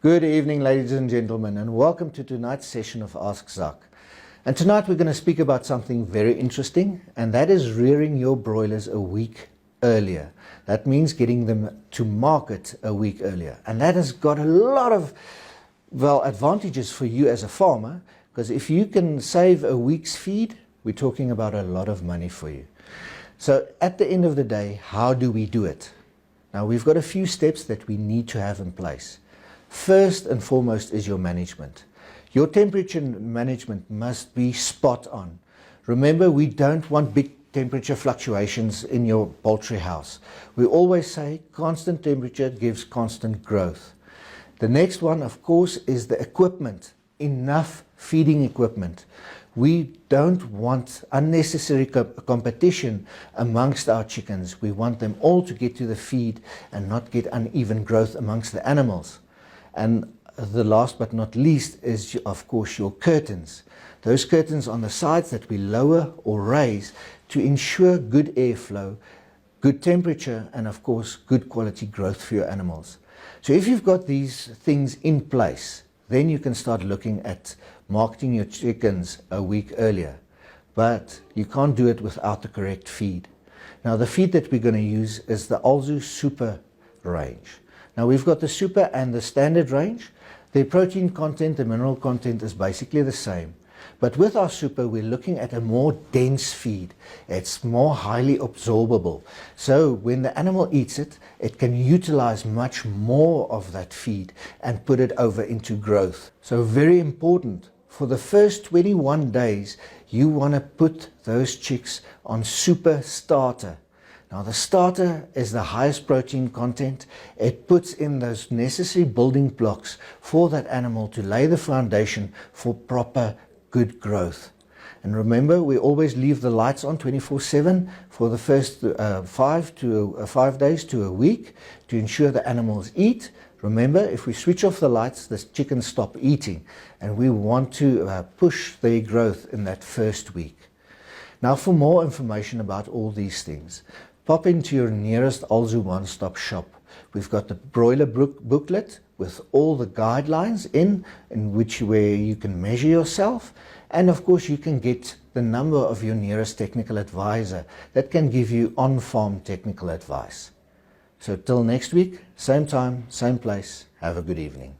Good evening, ladies and gentlemen, and welcome to tonight's session of Ask Zak. And tonight we're going to speak about something very interesting, and that is rearing your broilers a week earlier. That means getting them to market a week earlier. And that has got a lot of, advantages for you as a farmer, because if you can save a week's feed, we're talking about a lot of money for you. So at the end of the day, how do we do it? Now, we've got a few steps that we need to have in place. First and foremost is your management. Your temperature management must be spot on. Remember, we don't want big temperature fluctuations in your poultry house. We always say constant temperature gives constant growth. The next one, of course, is the equipment. Enough feeding equipment. We don't want unnecessary competition amongst our chickens. We want them all to get to the feed and not get uneven growth amongst the animals. And the last but not least is, of course, your curtains. Those curtains on the sides that we lower or raise to ensure good airflow, good temperature, and of course, good quality growth for your animals. So if you've got these things in place, then you can start looking at marketing your chickens a week earlier. But you can't do it without the correct feed. Now, the feed that we're going to use is the Alzu Super range. Now, we've got the Super and the Standard range. The protein content, the mineral content is basically the same. But with our Super, we're looking at a more dense feed. It's more highly absorbable. So when the animal eats it, it can utilize much more of that feed and put it over into growth. So very important. For the first 21 days, you want to put those chicks on Super Starter. Now, the starter is the highest protein content. It puts in those necessary building blocks for that animal to lay the foundation for proper good growth. And remember, we always leave the lights on 24/7 for the first 5 days to a week to ensure the animals eat. Remember, if we switch off the lights, the chickens stop eating, and we want to push their growth in that first week. Now, for more information about all these things, pop into your nearest Alzu one-stop shop. We've got the broiler booklet with all the guidelines where you can measure yourself. And of course, you can get the number of your nearest technical advisor that can give you on-farm technical advice. So till next week, same time, same place. Have a good evening.